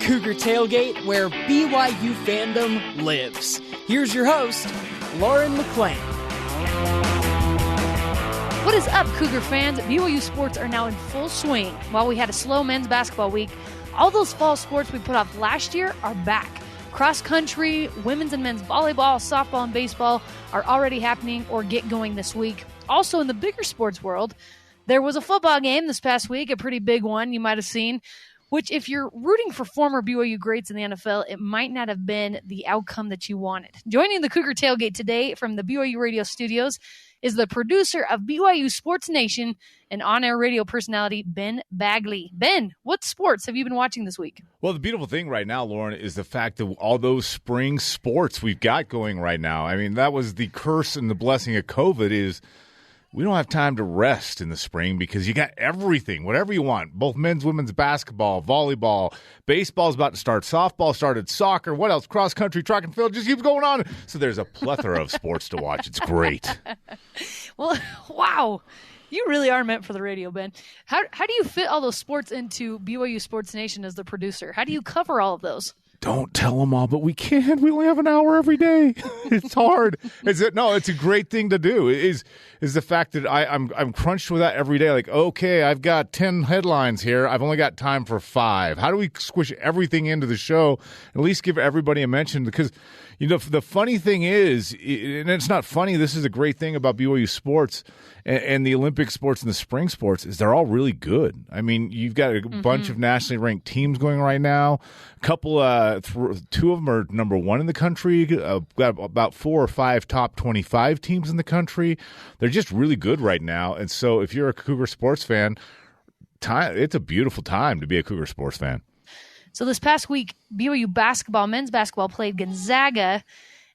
Cougar Tail Gate, where BYU fandom lives. Here's your host, Lauren McClain. What is up, Cougar fans? BYU sports are now in full swing. While we had a slow men's basketball week, all those fall sports we put off last year are back. Cross country, women's and men's volleyball, softball, and baseball are already happening or get going this week. Also, in the bigger sports world, there was a football game this past week, a pretty big one you might have seen, which if you're rooting for former BYU greats in the NFL, it might not have been the outcome that you wanted. Joining the Cougar Tailgate today from the BYU radio studios is the producer of BYU Sports Nation and on-air radio personality, Ben Bagley. Ben, what sports have you been watching this week? Well, the beautiful thing right now, Lauren, is the fact that all those spring sports we've got going right now. I mean, that was the curse and the blessing of COVID is we don't have time to rest in the spring because you got everything, whatever you want, both men's, women's basketball, volleyball, baseball's about to start, softball started, soccer, what else, cross country, track and field, just keeps going on. So there's a plethora of sports to watch. It's great. Well, wow. You really are meant for the radio, Ben. How do you fit all those sports into BYU Sports Nation as the producer? How do you cover all of those? Don't tell them all, but we can't. We only have an hour every day. It's hard. It's a great thing to do. Is the fact that I'm crunched with that every day. Like, okay, I've got 10 headlines here. I've only got time for 5. How do we squish everything into the show? At least give everybody a mention because, you know, the funny thing is, and it's not funny. This is a great thing about BYU sports and the Olympic sports and the spring sports is they're all really good. I mean, you've got a bunch of nationally ranked teams going right now. A couple, 2 of them are number 1 in the country. Got about 4 or 5 top 25 teams in the country. They're just really good right now. And so if you're a Cougar sports fan, it's a beautiful time to be a Cougar sports fan. So this past week, BYU basketball, men's basketball played Gonzaga,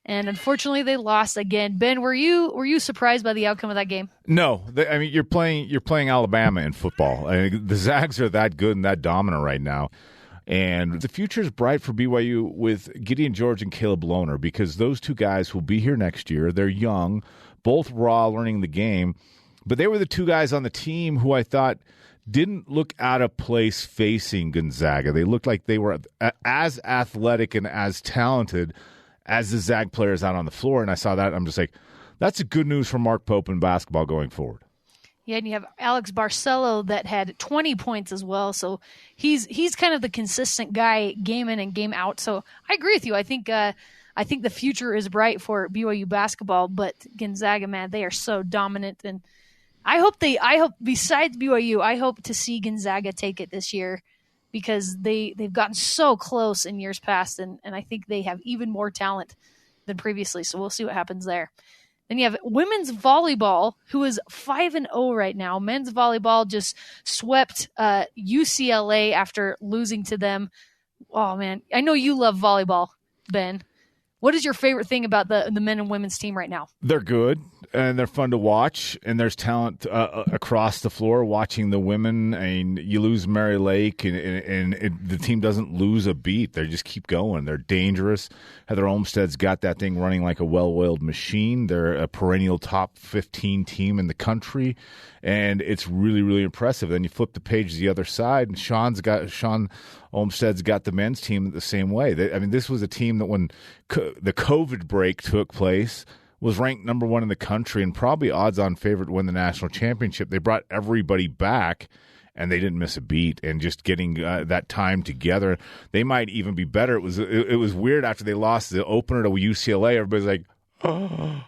and unfortunately they lost again. Ben, were you surprised by the outcome of that game? No, I mean you're playing Alabama in football. I mean, the Zags are that good and that dominant right now. And the future is bright for BYU with Gideon George and Caleb Lohner because those 2 guys will be here next year. They're young, both raw, learning the game. But they were the 2 guys on the team who I thought didn't look out of place facing Gonzaga. They looked like they were as athletic and as talented as the Zag players out on the floor. And I saw that, and I'm just like, that's a good news for Mark Pope in basketball going forward. Yeah, and you have Alex Barcelo that had 20 points as well. So he's kind of the consistent guy game in and game out. So I agree with you. I think the future is bright for BYU basketball, but Gonzaga, man, they are so dominant. And I hope besides BYU, I hope to see Gonzaga take it this year because they've gotten so close in years past, and I think they have even more talent than previously. So we'll see what happens there. Then you have women's volleyball, who is 5-0 right now. Men's volleyball just swept UCLA after losing to them. Oh, man. I know you love volleyball, Ben. What is your favorite thing about the men and women's team right now? They're good, and they're fun to watch, and there's talent across the floor watching the women. And you lose Mary Lake, and the team doesn't lose a beat. They just keep going. They're dangerous. Heather Olmstead's got that thing running like a well-oiled machine. They're a perennial top 15 team in the country, and it's really, really impressive. Then you flip the page to the other side, and Sean Olmstead's got the men's team the same way. This was a team that when the COVID break took place was ranked number 1 in the country and probably odds-on favorite to win the national championship. They brought everybody back, and they didn't miss a beat. And just getting that time together, they might even be better. It was weird after they lost the opener to UCLA. Everybody's like, oh.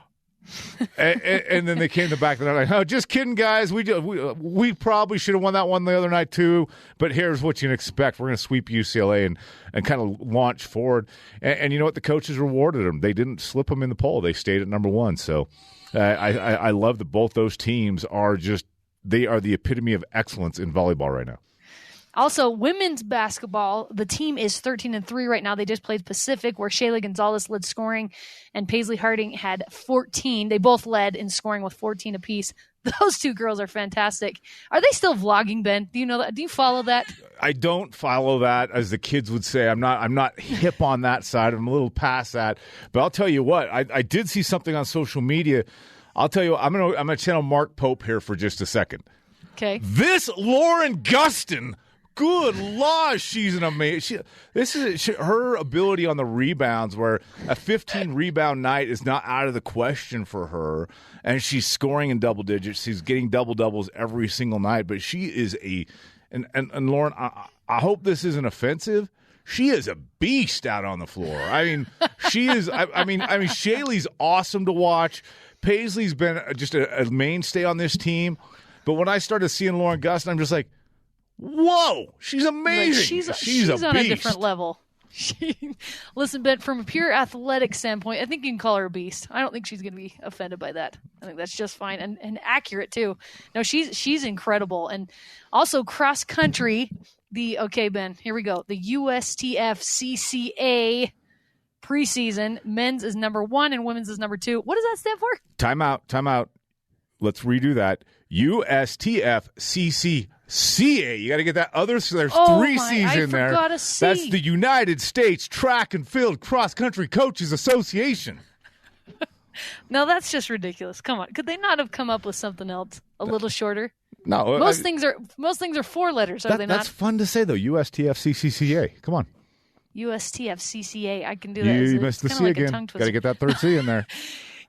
and then they came back and they're like, "Oh, just kidding, guys. We probably should have won that one the other night too. But here's what you can expect: we're going to sweep UCLA and kind of launch forward." And you know what? The coaches rewarded them. They didn't slip them in the poll. They stayed at number 1. So I love that both those teams are they are the epitome of excellence in volleyball right now. Also, women's basketball, the team is 13-3 right now. They just played Pacific, where Shayla Gonzalez led scoring, and Paisley Harding had 14. They both led in scoring with 14 apiece. Those 2 girls are fantastic. Are they still vlogging, Ben? Do you know that? Do you follow that? I don't follow that, as the kids would say. I'm not hip on that side. I'm a little past that. But I'll tell you what, I did see something on social media. I'll tell you, I'm gonna channel Mark Pope here for just a second. Okay. This Lauren Gustin Good Lord, she's an amazing. Her ability on the rebounds, where a 15 rebound night is not out of the question for her, and she's scoring in double digits. She's getting double doubles every single night. But she is and Lauren, I hope this isn't offensive. She is a beast out on the floor. I mean, she is. I mean, Shaylee's awesome to watch. Paisley's been just a mainstay on this team. But when I started seeing Lauren Gustin, I'm just like, whoa, she's amazing. Like she's a on beast. a different level. Listen, Ben, from a pure athletic standpoint, I think you can call her a beast. I don't think she's going to be offended by that. I think that's just fine and accurate too. No, she's incredible. And also cross country, okay, Ben, here we go. The USTF CCA preseason, men's is number 1 and women's is number 2. What does that stand for? Timeout. Let's redo that. USTF CCA. You got to get that other. So there's 3 C's in there. A C. That's the United States Track and Field Cross Country Coaches Association. No, that's just ridiculous. Come on, could they not have come up with something else a little shorter? No, most things are 4 letters. Are they not? That's fun to say though. USTF CCA. Come on. USTF CCA. I can do that. You missed the C like again. Got to get that 3rd C in there.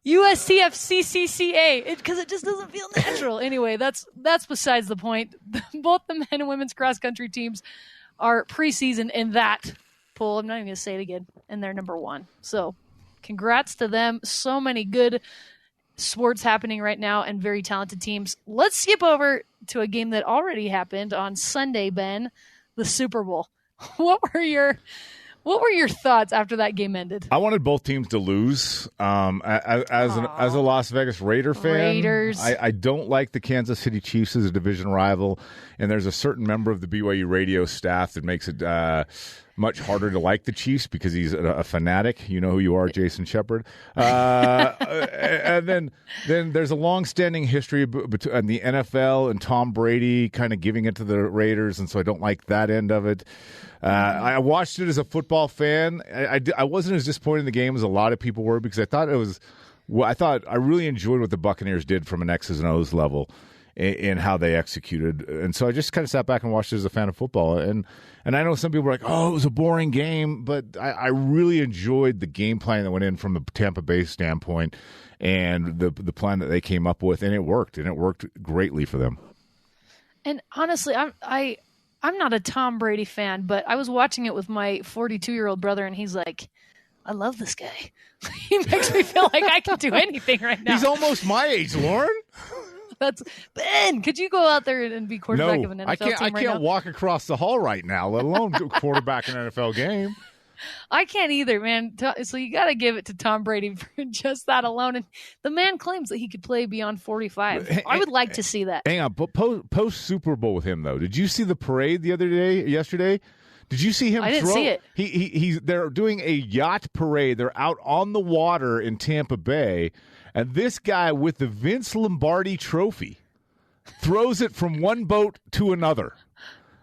USTF CCCA, because it just doesn't feel natural. Anyway, that's besides the point. Both the men and women's cross country teams are preseason in that poll. I'm not even going to say it again. And they're number 1. So congrats to them. So many good sports happening right now and very talented teams. Let's skip over to a game that already happened on Sunday, Ben, the Super Bowl. What were your thoughts after that game ended? I wanted both teams to lose. As a Las Vegas Raider fan, I don't like the Kansas City Chiefs as a division rival, and there's a certain member of the BYU radio staff that makes it much harder to like the Chiefs because he's a fanatic. You know who you are, Jason Shepard. And then there's a long-standing history between the NFL and Tom Brady kind of giving it to the Raiders, and so I don't like that end of it. I watched it as a football fan. I wasn't as disappointed in the game as a lot of people were because I thought I really enjoyed what the Buccaneers did from an X's and O's level in how they executed. And so I just kind of sat back and watched it as a fan of football. And I know some people were like, oh, it was a boring game, but I really enjoyed the game plan that went in from the Tampa Bay standpoint and the plan that they came up with, and it worked. And it worked greatly for them. And honestly, I'm not a Tom Brady fan, but I was watching it with my 42-year-old brother, and he's like, I love this guy. He makes me feel like I can do anything right now. He's almost my age, Lauren. That's Ben. Could you go out there and be quarterback of an NFL team right now? I can't walk across the hall right now, let alone quarterback an NFL game. I can't either, man. So you got to give it to Tom Brady for just that alone. And the man claims that he could play beyond 45. I would like to see that. Hang on, post Super Bowl with him though. Did you see the parade yesterday? Did you see him? I didn't see it. They're doing a yacht parade. They're out on the water in Tampa Bay, and this guy with the Vince Lombardi trophy throws it from one boat to another.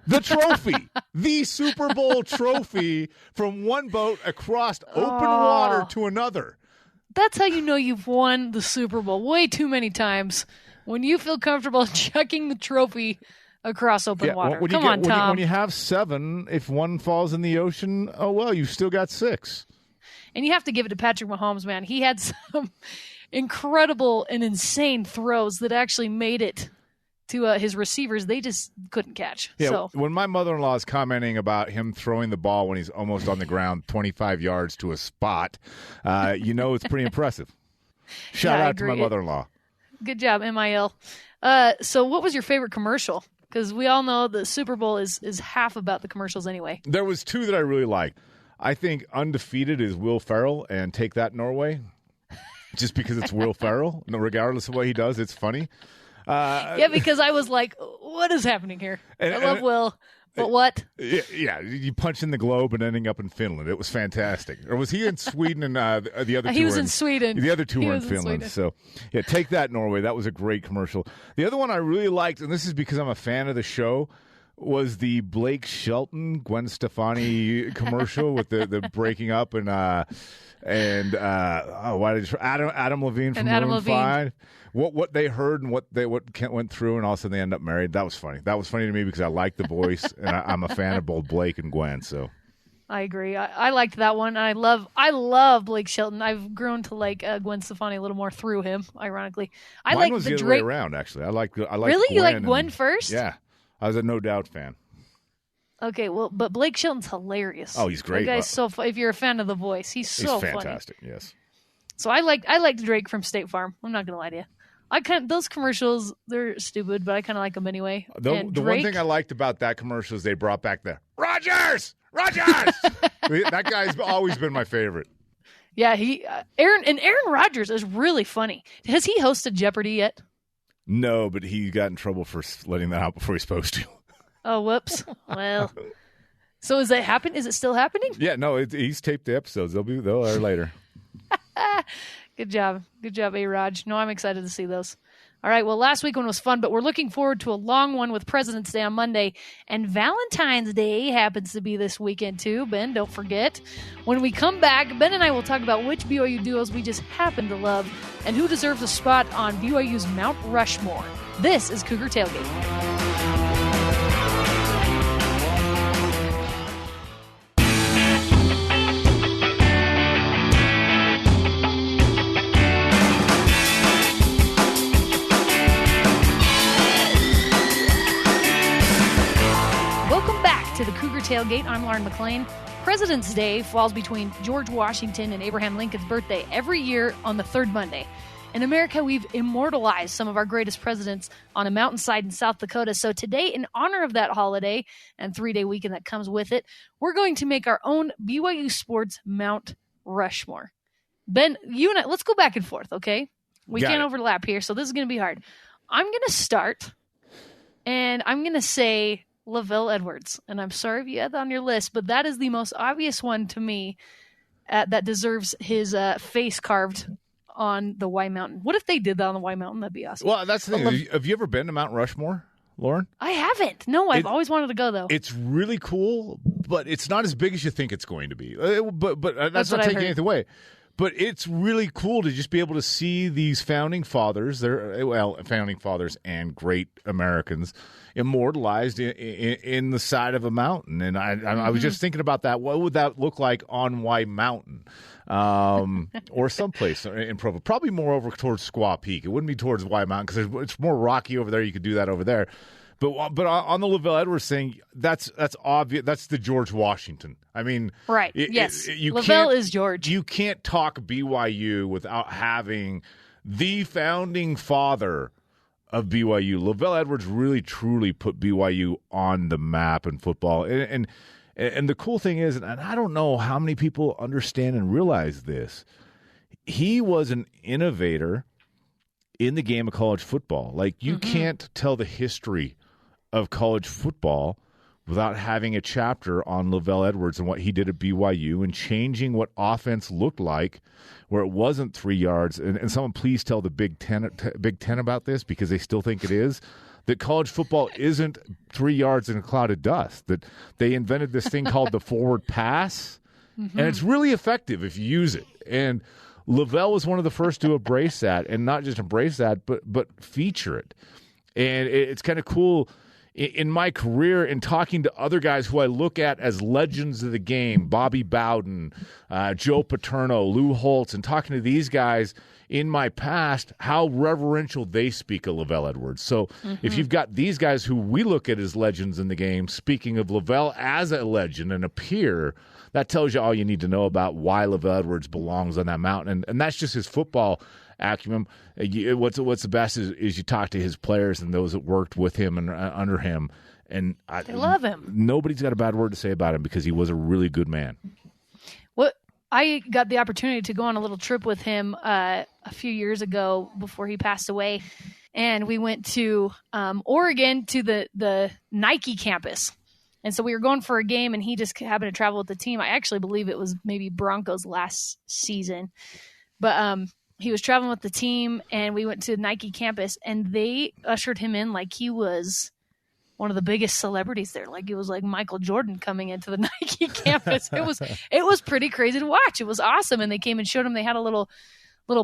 The trophy, the Super Bowl trophy from one boat across open water to another. That's how you know you've won the Super Bowl way too many times. When you feel comfortable chucking the trophy across open water. Come on, Tom. When you have 7, if one falls in the ocean, oh, well, you've still got 6. And you have to give it to Patrick Mahomes, man. He had some incredible and insane throws that actually made it to his receivers. They just couldn't catch. Yeah, so when my mother-in-law is commenting about him throwing the ball when he's almost on the ground 25 yards to a spot, it's pretty impressive. Shout out to my mother-in-law. Good job, MIL. So what was your favorite commercial? Because we all know the Super Bowl is half about the commercials anyway. There was 2 that I really liked. I think Undefeated is Will Ferrell and Take That Norway. Just because it's Will Ferrell, regardless of what he does, it's funny. Yeah, because I was like, what is happening here? I love Will, but what? Yeah, you punch in the globe and ending up in Finland. It was fantastic. Or was he in Sweden and the other 2 He was in Sweden. The other 2 were in Finland. So, yeah, Take That Norway. That was a great commercial. The other one I really liked, and this is because I'm a fan of the show, was the Blake Shelton, Gwen Stefani commercial with the breaking up and And Adam Levine from Maroon 5. What they heard and what Kent went through, and all of a sudden they end up married. That was funny. That was funny to me because I like the voice, and I'm a fan of both Blake and Gwen. So I agree. I liked that one. I love Blake Shelton. I've grown to like Gwen Stefani a little more through him. Ironically, Mine was the other way around. Actually, I like really. You like Gwen first? Yeah, I was a No Doubt fan. Okay, well, but Blake Shelton's hilarious. Oh, he's great. That guy's so funny. If you're a fan of The Voice, he's so fantastic. Funny. Yes. So I liked Drake from State Farm. I'm not gonna lie to you. Those commercials, they're stupid, but I kind of like them anyway. The one thing I liked about that commercial is they brought back the Rogers. That guy's always been my favorite. Yeah, Aaron Rodgers is really funny. Has he hosted Jeopardy yet? No, but he got in trouble for letting that out before he's supposed to. Oh, whoops. Well, so is it still happening? Yeah, no, he's taped the episodes. They'll air later. Good job, A-Raj. No, I'm excited to see those. All right, well, last week one was fun, but we're looking forward to a long one with President's Day on Monday, and Valentine's Day happens to be this weekend too. Ben, don't forget. When we come back, Ben and I will talk about which BYU duos we just happen to love and who deserves a spot on BYU's Mount Rushmore. This is Cougar Tailgate. To the Cougar Tailgate. I'm Lauren McLean. President's Day falls between George Washington and Abraham Lincoln's birthday every year on the third Monday. In America, we've immortalized some of our greatest presidents on a mountainside in South Dakota. So today, in honor of that holiday and 3-day weekend that comes with it, we're going to make our own BYU Sports Mount Rushmore. Ben, you and I, let's go back and forth, okay? We can't overlap here, so this is going to be hard. I'm going to start, and I'm going to say LaVell Edwards, and I'm sorry if you had that on your list, but that is the most obvious one to me that deserves his face carved on the Y Mountain. What if they did that on the Y Mountain? That'd be awesome. Well, that's the thing. Have you ever been to Mount Rushmore, Lauren? I haven't. No, I've always wanted to go, though. It's really cool, but it's not as big as you think it's going to be. But that's not taking anything away. But it's really cool to just be able to see these founding fathers, founding fathers and great Americans immortalized in the side of a mountain. And I was just thinking about that. What would that look like on Y Mountain or someplace in Provo? Probably more over towards Squaw Peak. It wouldn't be towards Y Mountain because it's more rocky over there. You could do that over there. But on the LaVell Edwards thing, that's obvious. That's the George Washington. I mean, right? Yes, LaVell is George. You can't talk BYU without having the founding father of BYU. LaVell Edwards really truly put BYU on the map in football. And the cool thing is, and I don't know how many people understand and realize this, he was an innovator in the game of college football. Like you can't tell the history of college football without having a chapter on LaVell Edwards and what he did at BYU and changing what offense looked like where it wasn't 3 yards. And someone please tell the Big Ten about this because they still think it is, that college football isn't 3 yards in a cloud of dust, that they invented this thing called the forward pass, and it's really effective if you use it. And LaVell was one of the first to embrace that, and not just embrace that, but feature it. And it's kind of cool in my career in talking to other guys who I look at as legends of the game, Bobby Bowden, Joe Paterno, Lou Holtz, and talking to these guys in my past, how reverential they speak of LaVell Edwards. So if you've got these guys who we look at as legends in the game, speaking of LaVell as a legend and a peer, that tells you all you need to know about why LaVell Edwards belongs on that mountain. And that's just his football acumen. What's the best is you talk to his players and those that worked with him and under him. And they love him. Nobody's got a bad word to say about him because he was a really good man. Well, I got the opportunity to go on a little trip with him a few years ago before he passed away. And we went to Oregon to the Nike campus. And so we were going for a game, and he just happened to travel with the team. I actually believe it was maybe Broncos last season. But he was traveling with the team, and we went to Nike campus, and they ushered him in like he was one of the biggest celebrities there. Like, it was like Michael Jordan coming into the Nike campus. It was pretty crazy to watch. It was awesome. And they came and showed him, they had a little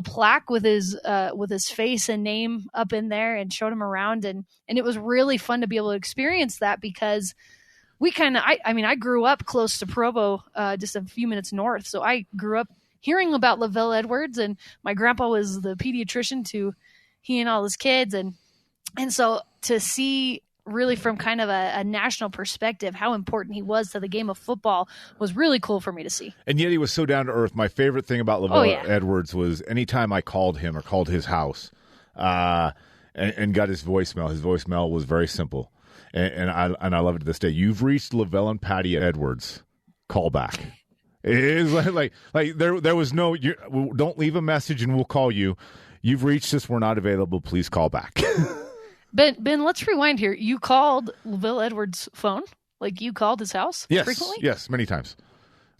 plaque with his face and name up in there and showed him around. And it was really fun to be able to experience that, because we I grew up close to Provo, just a few minutes north. So I grew up hearing about LaVell Edwards, and my grandpa was the pediatrician to he and all his kids. And so to see really from kind of a national perspective how important he was to the game of football was really cool for me to see. And yet he was so down to earth. My favorite thing about LaVell Edwards was anytime I called him or called his house and got his voicemail was very simple. And I love it to this day. You've reached LaVell and Patty Edwards. Call back. It is like there was no, don't leave a message and we'll call you. You've reached us. We're not available. Please call back. Ben, let's rewind here. You called LaVell Edwards' phone? Like, you called his house frequently? Yes, many times.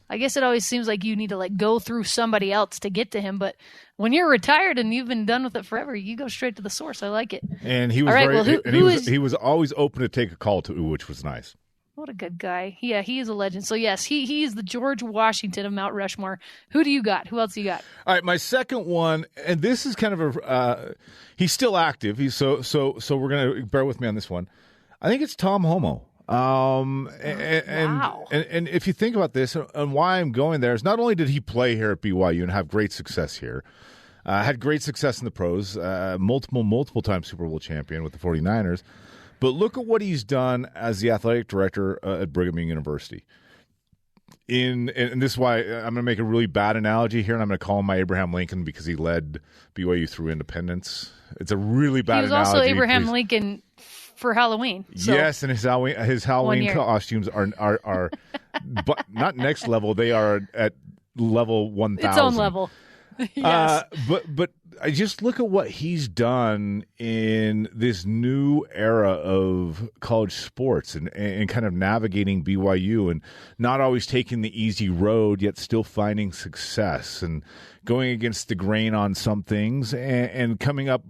I guess it always seems like you need to like go through somebody else to get to him, but when you're retired and you've been done with it forever, you go straight to the source. I like it. And he was he was always open to take a call to, which was nice. What a good guy. Yeah, he is a legend. So, yes, he is the George Washington of Mount Rushmore. Who do you got? Who else you got? All right, my second one, and this is kind of he's still active. So we're going to bear with me on this one. I think it's Tom Homo. Wow. And if you think about this and why I'm going there is not only did he play here at BYU and have great success here, had great success in the pros, multiple time Super Bowl champion with the 49ers, but look at what he's done as the athletic director at Brigham Young University. And this is why I'm going to make a really bad analogy here, and I'm going to call him my Abraham Lincoln because he led BYU through independence. It's a really bad analogy. He was also Abraham Lincoln for Halloween. So. Yes, and his Halloween costumes are but not next level. They are at level 1,000. Its own level. Yes. But I just look at what he's done in this new era of college sports and kind of navigating BYU and not always taking the easy road, yet still finding success and going against the grain on some things and coming up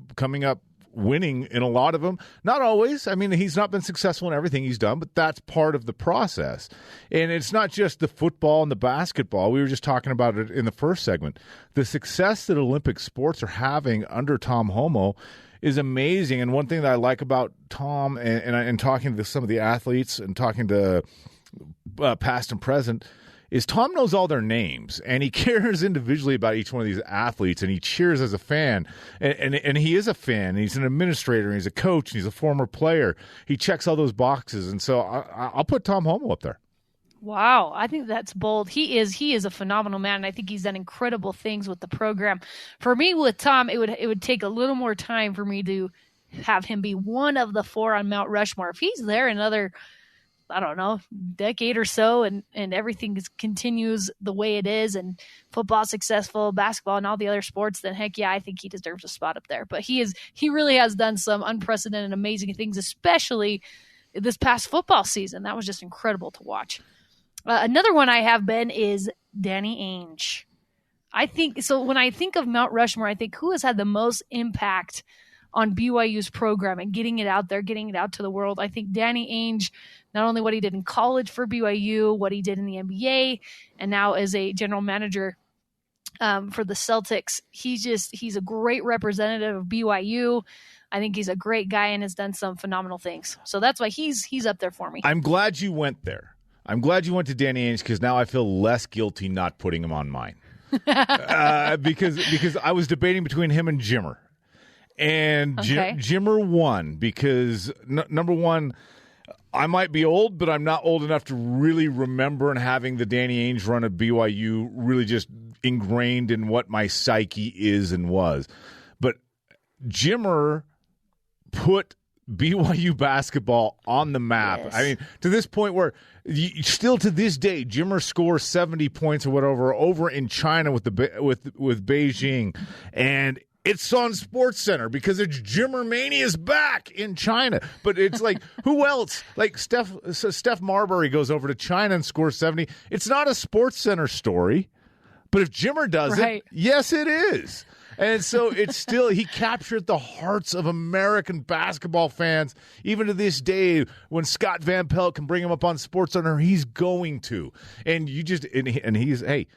winning in a lot of them. Not always. I mean, he's not been successful in everything he's done, but that's part of the process. And it's not just the football and the basketball. We were just talking about it in the first segment. The success that Olympic sports are having under Tom Homo is amazing. And one thing that I like about Tom and talking to some of the athletes and talking to past and present is Tom knows all their names, and he cares individually about each one of these athletes, and he cheers as a fan, and he is a fan, and he's an administrator, and he's a coach, and he's a former player. He checks all those boxes, and so I'll put Tom Homo up there. Wow, I think that's bold. He is a phenomenal man, and I think he's done incredible things with the program. For me, with Tom, it would take a little more time for me to have him be one of the four on Mount Rushmore. If he's there another, I don't know, decade or so, and everything continues the way it is, and football successful, basketball, and all the other sports, then heck yeah, I think he deserves a spot up there. But he really has done some unprecedented, amazing things, especially this past football season. That was just incredible to watch. Another one I have, Ben, is Danny Ainge. I think so. When I think of Mount Rushmore, I think who has had the most impact on BYU's program and getting it out there, getting it out to the world. I think Danny Ainge, not only what he did in college for BYU, what he did in the NBA, and now as a general manager for the Celtics, he's a great representative of BYU. I think he's a great guy and has done some phenomenal things. So that's why he's up there for me. I'm glad you went there. I'm glad you went to Danny Ainge because now I feel less guilty not putting him on mine. Because I was debating between him and Jimmer. And Jimmer won because, number one, I might be old, but I'm not old enough to really remember and having the Danny Ainge run at BYU really just ingrained in what my psyche is and was. But Jimmer put BYU basketball on the map. Yes. I mean, to this point where still to this day, Jimmer scores 70 points or whatever over in China with Beijing, and it's on Sports Center because it's Jimmer Mania's back in China. But it's like, who else? Like Steph Marbury goes over to China and scores 70. It's not a Sports Center story, but if Jimmer does it, yes, it is. And so it's still, he captured the hearts of American basketball fans. Even to this day, when Scott Van Pelt can bring him up on SportsCenter, he's going to. And you just, and he's, hey,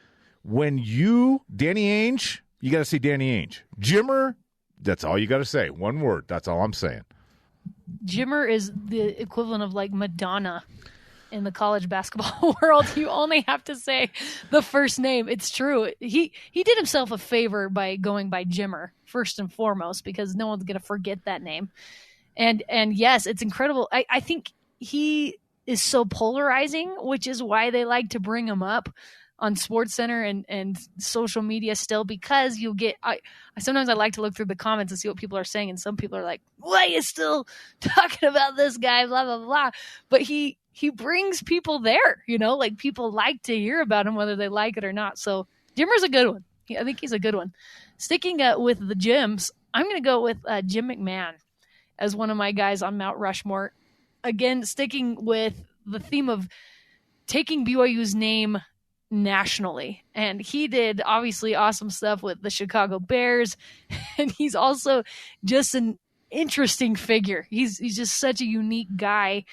when you, Danny Ainge, you got to say Danny Ainge. Jimmer, that's all you got to say. One word. That's all I'm saying. Jimmer is the equivalent of like Madonna in the college basketball world. You only have to say the first name. It's true. He did himself a favor by going by Jimmer first and foremost, because no one's going to forget that name. And yes, it's incredible. I think he is so polarizing, which is why they like to bring him up on SportsCenter and social media still, because you'll get, sometimes I like to look through the comments and see what people are saying. And some people are like, why are you still talking about this guy? Blah, blah, blah. But he brings people there, like people like to hear about him, whether they like it or not. So Jimmer's a good one. I think he's a good one. Sticking with the Jims, I'm going to go with Jim McMahon as one of my guys on Mount Rushmore. Again, sticking with the theme of taking BYU's name nationally. And he did obviously awesome stuff with the Chicago Bears. And he's also just an interesting figure. He's just such a unique guy.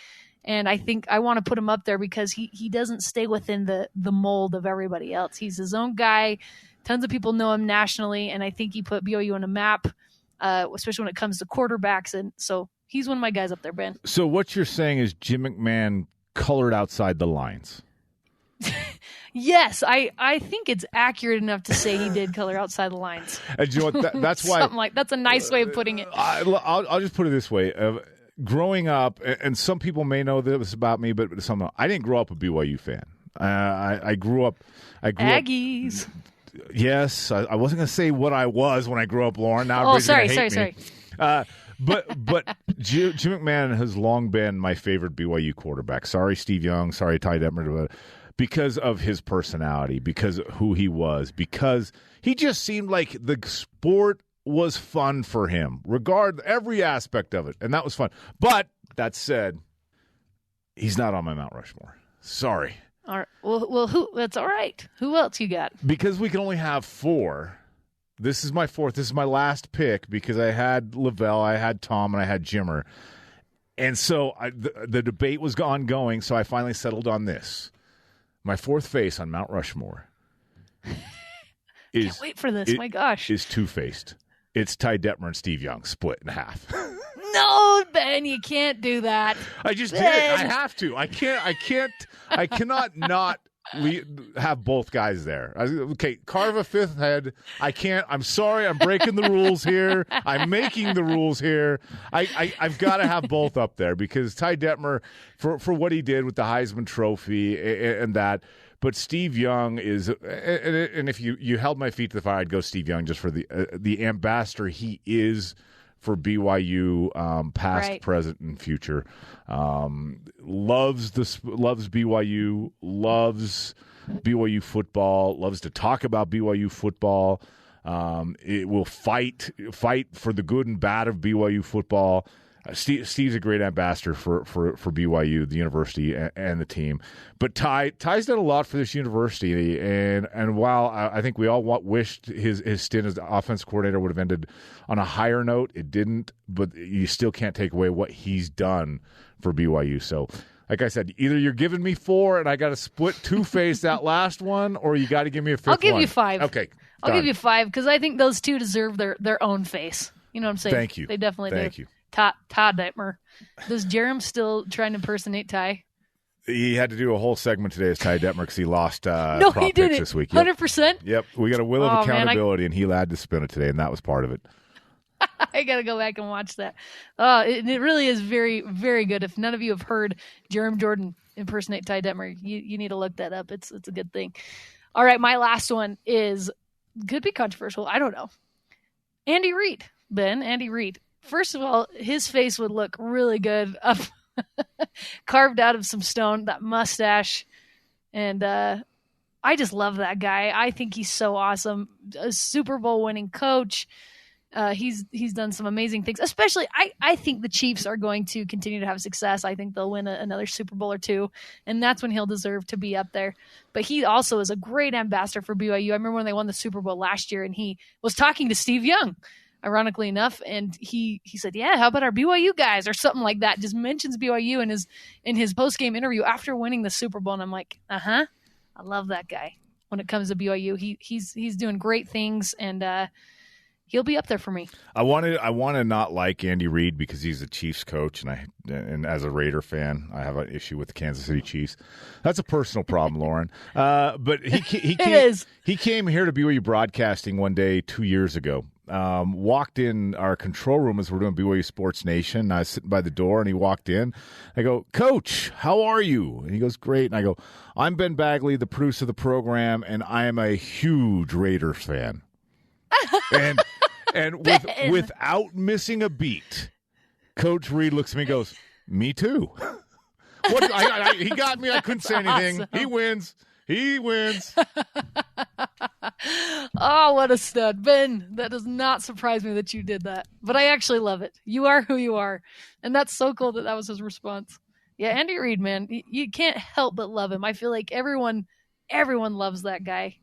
And I think I want to put him up there because he doesn't stay within the mold of everybody else. He's his own guy. Tons of people know him nationally. And I think he put BYU on a map, especially when it comes to quarterbacks. And so he's one of my guys up there, Ben. So what you're saying is Jim McMahon colored outside the lines. Yes, I think it's accurate enough to say he did color outside the lines. And you know what? That's why. That's a nice way of putting it. I'll just put it this way. Growing up, and some people may know this about me, but some I didn't grow up a BYU fan. I grew up Aggies. Yes, I wasn't going to say what I was when I grew up, Lauren. Now sorry. But Jim McMahon has long been my favorite BYU quarterback. Sorry, Steve Young. Sorry, Ty Detmer. Because of his personality, because of who he was, because he just seemed like the sport was fun for him, every aspect of it, and that was fun. But that said, he's not on my Mount Rushmore. Sorry. All right. Well, who? That's all right. Who else you got? Because we can only have 4. This is my 4th. This is my last pick because I had LaVell, I had Tom, and I had Jimmer, and so the debate was ongoing. So I finally settled on this. My 4th face on Mount Rushmore can't wait for this. My gosh, is two-faced. It's Ty Detmer and Steve Young split in half. No, Ben, you can't do that. I just did. I have to. I cannot not have both guys there. Okay, carve a 5th head. I can't. I'm sorry. I'm breaking the rules here. I'm making the rules here. I've got to have both up there because Ty Detmer, for what he did with the Heisman Trophy and that. But Steve Young is, and if you held my feet to the fire, I'd go Steve Young just for the ambassador he is for BYU, past, right, present, and future. Loves BYU, loves BYU football, loves to talk about BYU football. It will fight for the good and bad of BYU football. Steve's a great ambassador for BYU, the university, and the team. But Ty's done a lot for this university, and while I think we all wished his stint as the offense coordinator would have ended on a higher note, it didn't. But you still can't take away what he's done for BYU. So, like I said, either you're giving me 4 and I got to split two-face that last one, or you got to give me a 5th one. I'll give you 5. Okay, I'll give you 5 because I think those two deserve their own face. You know what I'm saying? Thank you. They definitely do. Thank you. Todd Detmer. Does Jerem still try to impersonate Ty? He had to do a whole segment today as Ty Detmer because he lost no, prop he did picks it. this week. 100%? Yep. We got a will of accountability, and he had to spin it today, and that was part of it. I got to go back and watch that. It really is very, very good. If none of you have heard Jerem Jordan impersonate Ty Detmer, you need to look that up. It's a good thing. All right, my last one could be controversial. I don't know. Andy Reid. Andy Reid. First of all, his face would look really good up carved out of some stone, that mustache. And I just love that guy. I think he's so awesome. A Super Bowl winning coach. He's done some amazing things. Especially, I think the Chiefs are going to continue to have success. I think they'll win another Super Bowl or two, and that's when he'll deserve to be up there. But he also is a great ambassador for BYU. I remember when they won the Super Bowl last year, and he was talking to Steve Young, ironically enough, and he said, "Yeah, how about our BYU guys?" or something like that. Just mentions BYU in his post-game interview after winning the Super Bowl, and I'm like, I love that guy. When it comes to BYU, he's doing great things, and he'll be up there for me. I want to not like Andy Reid because he's a Chiefs coach, and as a Raider fan, I have an issue with the Kansas City Chiefs. That's a personal problem, Lauren. But he came here to BYU Broadcasting one day 2 years ago. Walked in our control room as we're doing BYU Sports Nation. I was sitting by the door, and he walked in. I go, "Coach, how are you?" And he goes, "Great." And I go, "I'm Ben Bagley, the producer of the program, and I am a huge Raiders fan." and without missing a beat, Coach Reid looks at me and goes, "Me too." He got me. I couldn't say anything. Awesome. He wins. Oh, what a stud. Ben, that does not surprise me that you did that. But I actually love it. You are who you are. And that's so cool that was his response. Yeah, Andy Reid, man, you can't help but love him. I feel like everyone loves that guy.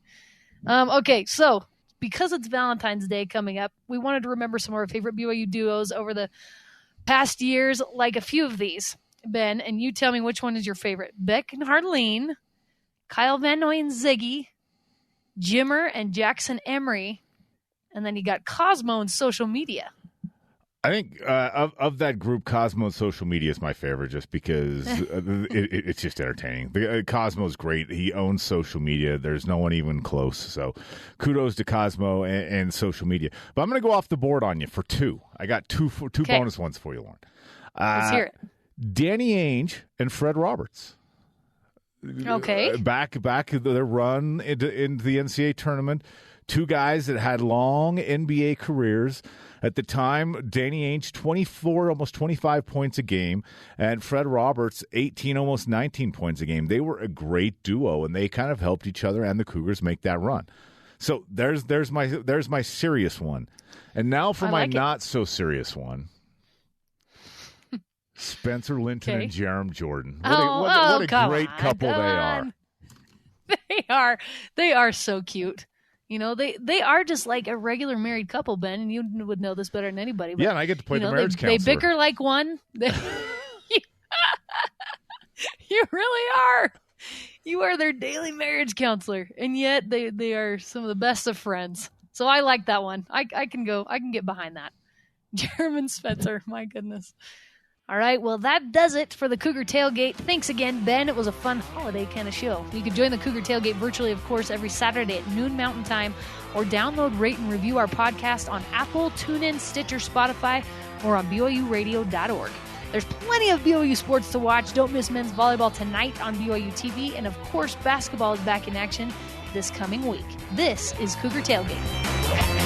Okay, so because it's Valentine's Day coming up, we wanted to remember some of our favorite BYU duos over the past years, like a few of these. Ben, and you tell me which one is your favorite. Beck and Harleen, Kyle Van Noy and Ziggy, Jimmer and Jackson Emery, and then you got Cosmo and Social Media. I think of that group, Cosmo and Social Media is my favorite just because it's just entertaining. Cosmo's great. He owns social media. There's no one even close. So kudos to Cosmo and Social Media. But I'm going to go off the board on you for two. I got two bonus ones for you, Lauren. Let's hear it. Danny Ainge and Fred Roberts. Okay. Back their run into the NCAA tournament. Two guys that had long NBA careers. At the time, Danny Ainge, 24, almost 25 points a game, and Fred Roberts, 18, almost 19 points a game. They were a great duo, and they kind of helped each other and the Cougars make that run. So there's my serious one. And now for my not so serious one. Spencer Linton and Jerem Jordan. What a great couple they are. They are so cute. You know, they are just like a regular married couple, Ben, and you would know this better than anybody. But, yeah, and I get to play the marriage counselor. They bicker like one. You really are. You are their daily marriage counselor, and yet they are some of the best of friends. So I like that one. I can get behind that. Jerem and Spencer, my goodness. All right, well, that does it for the Cougar Tailgate. Thanks again, Ben. It was a fun holiday kind of show. You can join the Cougar Tailgate virtually, of course, every Saturday at noon Mountain Time, or download, rate, and review our podcast on Apple, TuneIn, Stitcher, Spotify, or on BYUradio.org. There's plenty of BYU sports to watch. Don't miss men's volleyball tonight on BYUtv, and, of course, basketball is back in action this coming week. This is Cougar Tailgate.